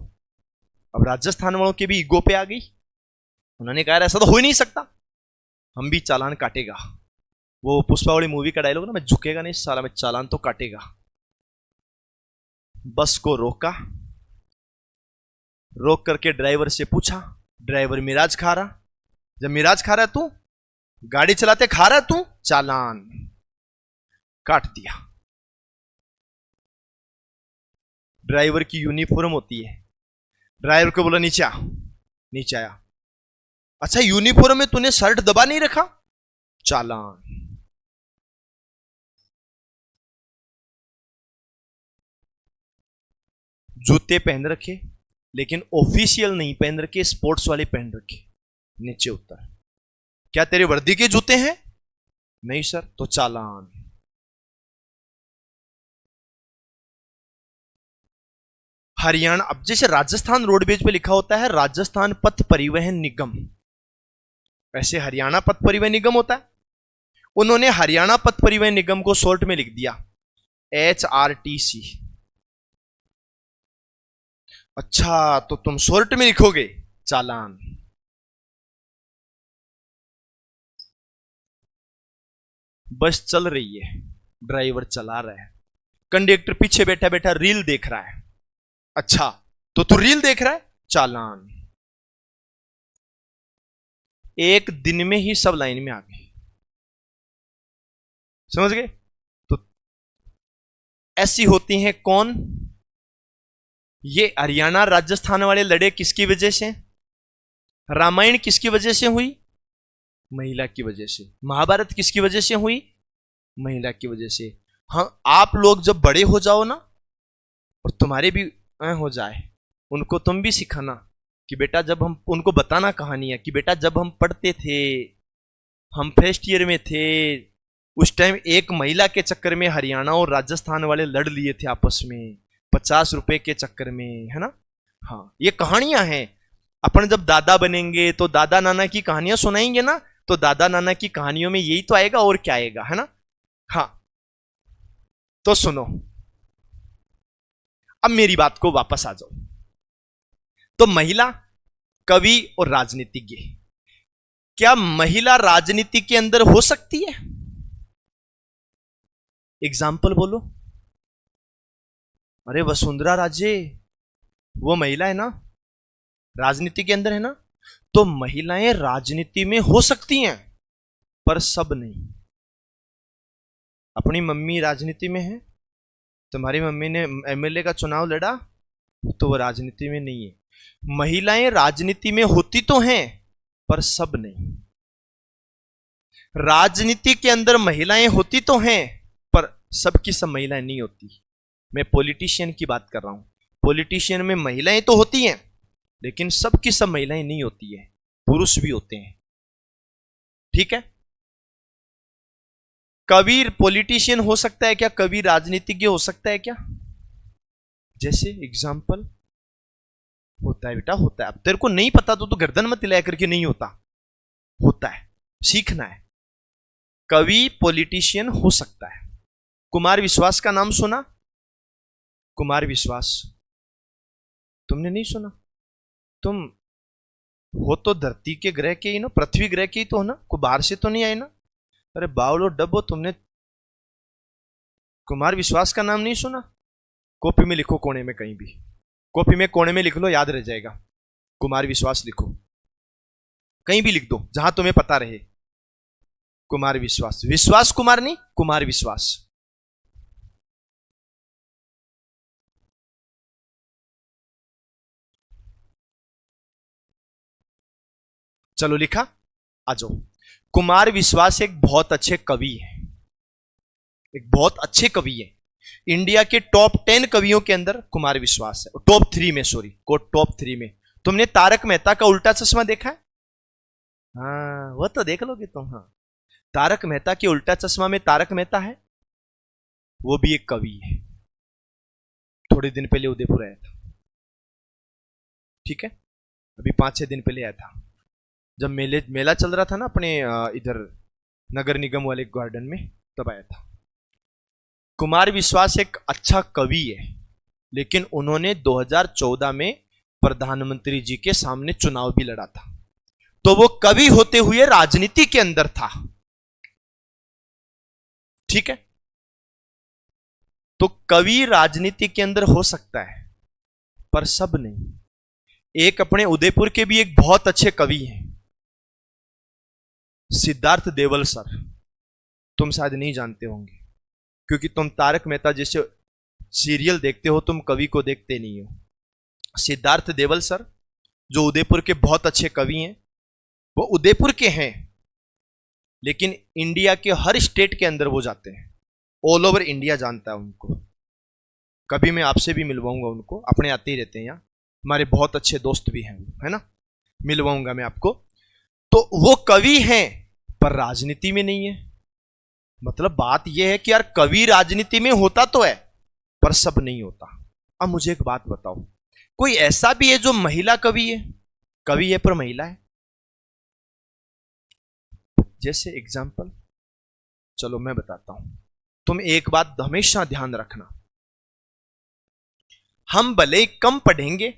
अब राजस्थान वालों के भी ईगो पे आ गई, उन्होंने कहा ऐसा तो हो ही नहीं सकता, हम भी चालान काटेगा। वो पुष्पा वाली मूवी का डायलॉग ना, मैं झुकेगा नहीं साला, मैं चालान तो काटेगा। बस को रोका, रोक करके ड्राइवर से पूछा, ड्राइवर मिराज खा रहा, जब मिराज खा रहा है तू, गाड़ी चलाते खा रहा है तू, चालान काट दिया। ड्राइवर की यूनिफॉर्म होती है, ड्राइवर को बोला नीचे आ, नीचे आया, अच्छा यूनिफॉर्म में तूने शर्ट दबा नहीं रखा, चालान। जूते पहन रखे लेकिन ऑफिशियल नहीं पहन रखे, स्पोर्ट्स वाले पहन रखे, नीचे उतर, क्या तेरे वर्दी के जूते हैं? नहीं सर, तो चालान। हरियाणा, अब जैसे राजस्थान रोडवेज पे लिखा होता है राजस्थान पथ परिवहन निगम, वैसे हरियाणा पथ परिवहन निगम होता है, उन्होंने हरियाणा पथ परिवहन निगम को शॉर्ट में लिख दिया HRTC। अच्छा तो तुम शॉर्ट में लिखोगे, चालान। बस चल रही है, ड्राइवर चला रहा है, कंडक्टर पीछे बैठा बैठा रील देख रहा है, अच्छा तो तू रील देख रहा है, चालान। एक दिन में ही सब लाइन में आ गए, समझ गए? तो ऐसी होती हैं कौन? ये हरियाणा राजस्थान वाले लड़े किसकी वजह से? रामायण किसकी वजह से हुई? महिला की वजह से। महाभारत किसकी वजह से हुई? महिला की वजह से। हाँ, आप लोग जब बड़े हो जाओ ना और तुम्हारे भी हो जाए, उनको तुम भी सिखाना कि बेटा, जब हम उनको बताना कहानियां कि बेटा जब हम पढ़ते थे, हम फर्स्ट ईयर में थे, उस टाइम एक महिला के चक्कर में हरियाणा और राजस्थान वाले लड़ लिए थे आपस में, 50 रुपए के चक्कर में, है ना? हाँ, ये कहानियां हैं। अपन जब दादा बनेंगे तो दादा नाना की कहानियां सुनाएंगे ना, तो दादा नाना की कहानियों में यही तो आएगा, और क्या आएगा, है ना? हाँ, तो सुनो, अब मेरी बात को वापस आ जाओ। तो महिला, कवि और राजनीतिज्ञ, क्या महिला राजनीति के अंदर हो सकती है? एग्जाम्पल बोलो। अरे वसुंधरा राजे, वो महिला है ना, राजनीति के अंदर है ना? तो महिलाएं राजनीति में हो सकती हैं, पर सब नहीं। अपनी मम्मी राजनीति में है, तुम्हारी मम्मी ने MLA का चुनाव लड़ा, तो वो राजनीति में नहीं है। महिलाएं राजनीति में होती तो हैं, पर सब नहीं। राजनीति के अंदर महिलाएं होती तो हैं, पर सबकी सब महिलाएं नहीं होती। मैं पॉलिटिशियन की बात कर रहा हूं। पॉलिटिशियन में महिलाएं तो होती हैं, लेकिन सबकी सब महिलाएं नहीं होती है, पुरुष भी होते हैं। ठीक है? कवि पॉलिटिशियन हो सकता है क्या? कवि राजनीतिज्ञ हो सकता है क्या? जैसे एग्जाम्पल, होता है बेटा, होता है। अब तेरे को नहीं पता तो गर्दन मत हिलाया करके नहीं होता, होता है, सीखना है। कवि पॉलिटिशियन हो सकता है। कुमार विश्वास का नाम सुना? कुमार विश्वास तुमने नहीं सुना? तुम हो तो धरती के ग्रह के ही ना, पृथ्वी ग्रह के ही तो हो ना, को बाहर से तो नहीं आए ना? अरे बावलो डब्बो, तुमने कुमार विश्वास का नाम नहीं सुना? कॉपी में लिखो, कोने में कहीं भी, कॉपी में कोने में लिख लो, याद रह जाएगा। कुमार विश्वास लिखो, कहीं भी लिख दो जहां तुम्हें पता रहे। कुमार विश्वास, विश्वास कुमार नहीं, कुमार विश्वास। चलो लिखा, आ जाओ। कुमार विश्वास एक बहुत अच्छे कवि है, एक बहुत अच्छे कवि है। इंडिया के टॉप 10 कवियों के अंदर कुमार विश्वास है, टॉप 3 में, सॉरी, को टॉप 3 में। तुमने तारक मेहता का उल्टा चश्मा देखा है? हाँ, वो तो देख लोगे तुम। हाँ, तारक मेहता के उल्टा चश्मा में तारक मेहता है, वो भी एक कवि है, थोड़े दिन पहले उदयपुर आया था। ठीक है? अभी 5-6 दिन पहले आया था, जब मेला चल रहा था ना अपने इधर नगर निगम वाले गार्डन में, तब आया था। कुमार विश्वास एक अच्छा कवि है, लेकिन उन्होंने 2014 में प्रधानमंत्री जी के सामने चुनाव भी लड़ा था, तो वो कवि होते हुए राजनीति के अंदर था। ठीक है, तो कवि राजनीति के अंदर हो सकता है, पर सब नहीं। एक अपने उदयपुर के भी एक बहुत अच्छे कवि हैं, सिद्धार्थ देवल सर। तुम शायद नहीं जानते होंगे, क्योंकि तुम तारक मेहता जैसे सीरियल देखते हो, तुम कवि को देखते नहीं हो। सिद्धार्थ देवल सर जो उदयपुर के बहुत अच्छे कवि हैं, वो उदयपुर के हैं, लेकिन इंडिया के हर स्टेट के अंदर वो जाते हैं। ऑल ओवर इंडिया जानता है उनको। कभी मैं आपसे भी मिलवाऊंगा उनको, अपने आते ही रहते हैं यहाँ, हमारे बहुत अच्छे दोस्त भी हैं, है ना, मिलवाऊंगा मैं आपको। तो वो कवि हैं पर राजनीति में नहीं है। मतलब बात यह है कि यार कवि राजनीति में होता तो है, पर सब नहीं होता। अब मुझे एक बात बताओ, कोई ऐसा भी है जो महिला कवि है? कवि है पर महिला है? जैसे एग्जाम्पल, चलो मैं बताता हूं। तुम एक बात हमेशा ध्यान रखना, हम भले कम पढ़ेंगे,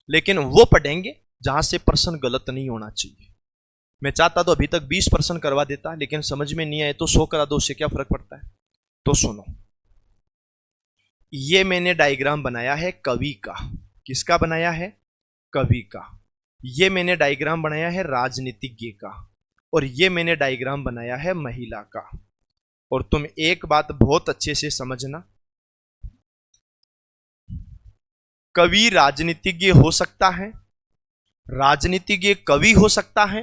लेकिन वो पढ़ेंगे जहां से प्रश्न गलत नहीं होना चाहिए। मैं चाहता तो अभी तक 20% करवा देता, लेकिन समझ में नहीं आए तो 100 करा दो, उससे क्या फर्क पड़ता है। तो सुनो, ये मैंने डायग्राम बनाया है कवि का। किसका बनाया है? कवि का। ये मैंने डायग्राम बनाया है राजनीतिज्ञ का, और ये मैंने डायग्राम बनाया है महिला का। और तुम एक बात बहुत अच्छे से समझना, कवि राजनीतिज्ञ हो सकता है, राजनीतिज्ञ कवि हो सकता है,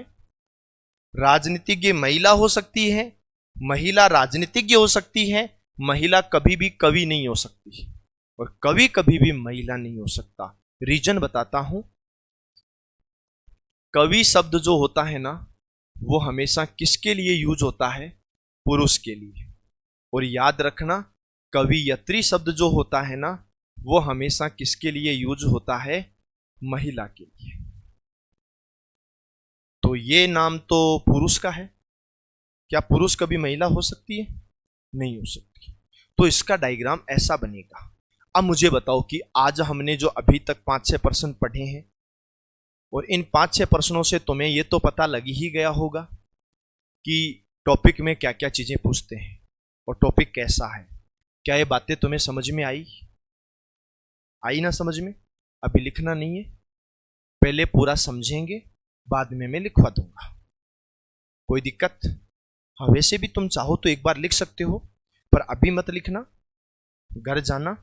राजनीतिज्ञ महिला हो सकती है, महिला राजनीतिज्ञ हो सकती है, महिला कभी भी कवि नहीं हो सकती, और कवि कभी भी महिला नहीं हो सकता। रीजन बताता हूं। कवि शब्द जो होता है ना, वो हमेशा किसके लिए यूज होता है? पुरुष के लिए। और याद रखना, कवियत्री शब्द जो होता है ना, वो हमेशा किसके लिए यूज होता है? महिला के लिए। तो ये नाम तो पुरुष का है, क्या पुरुष कभी महिला हो सकती है? नहीं हो सकती। तो इसका डायग्राम ऐसा बनेगा। अब मुझे बताओ कि आज हमने जो अभी तक 5-6 प्रश्न पढ़े हैं, और इन 5-6 प्रश्नों से तुम्हें ये तो पता लग ही गया होगा कि टॉपिक में क्या क्या चीजें पूछते हैं और टॉपिक कैसा है। क्या ये बातें तुम्हें समझ में आई? आई ना समझ में? अभी लिखना नहीं है, पहले पूरा समझेंगे, बाद में मैं लिखवा दूंगा। कोई दिक्कत? हाँ, वैसे भी तुम चाहो तो एक बार लिख सकते हो, पर अभी मत लिखना। घर जाना,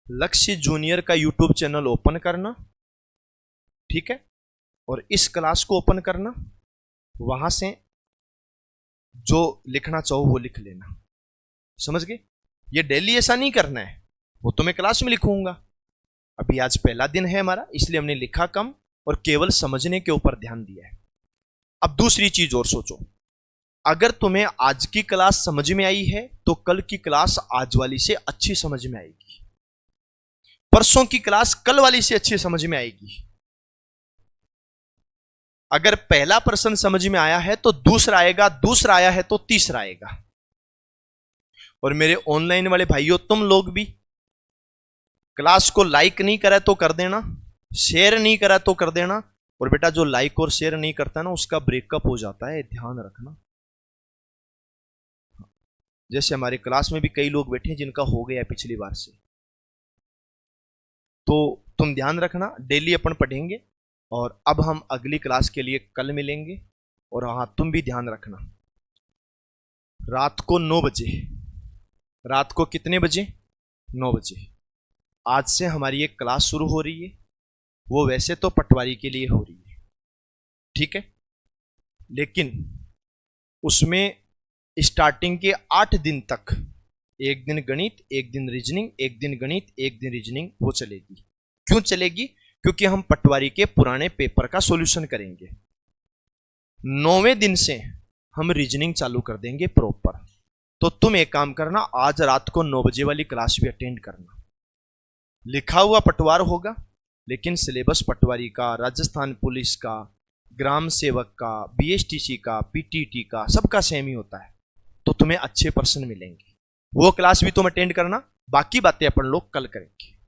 लक्ष्य जूनियर का यूट्यूब चैनल ओपन करना, ठीक है, और इस क्लास को ओपन करना, वहां से जो लिखना चाहो वो लिख लेना। समझ गए? ये डेली ऐसा नहीं करना है, वो तो मैं क्लास में लिखूंगा। अभी आज पहला दिन है हमारा, इसलिए हमने लिखा कम और केवल समझने के ऊपर ध्यान दिया है। अब दूसरी चीज और सोचो, अगर तुम्हें आज की क्लास समझ में आई है तो कल की क्लास आज वाली से अच्छी समझ में आएगी, परसों की क्लास कल वाली से अच्छी समझ में आएगी। अगर पहला प्रश्न समझ में आया है तो दूसरा आएगा, दूसरा आया है तो तीसरा आएगा। और मेरे ऑनलाइन वाले भाइयों, तुम लोग भी क्लास को लाइक नहीं करा तो कर देना, शेयर नहीं करा तो कर देना। और बेटा जो लाइक और शेयर नहीं करता ना, उसका ब्रेकअप हो जाता है, ध्यान रखना। जैसे हमारे क्लास में भी कई लोग बैठे हैं जिनका हो गया पिछली बार से, तो तुम ध्यान रखना, डेली अपन पढ़ेंगे। और अब हम अगली क्लास के लिए कल मिलेंगे। और हाँ, तुम भी ध्यान रखना, रात को 9 बजे, रात को कितने बजे? 9 बजे आज से हमारी एक क्लास शुरू हो रही है। वो वैसे तो पटवारी के लिए हो रही है, ठीक है, लेकिन उसमें स्टार्टिंग के 8 दिन तक, एक दिन गणित, एक दिन रीजनिंग, एक दिन गणित, एक दिन रीजनिंग, वो चलेगी। क्यों चलेगी? क्योंकि हम पटवारी के पुराने पेपर का सॉल्यूशन करेंगे। 9वें दिन से हम रीजनिंग चालू कर देंगे प्रॉपर। तो तुम एक काम करना, आज रात को 9 बजे वाली क्लास भी अटेंड करना। लिखा हुआ पटवार होगा, लेकिन सिलेबस पटवारी का, राजस्थान पुलिस का, ग्राम सेवक का, बीएसटीसी का, पीटीटी का, सबका सेम ही होता है। तो तुम्हें अच्छे पर्सन मिलेंगे। वो क्लास भी तुम अटेंड करना, बाकी बातें अपन लोग कल करेंगे।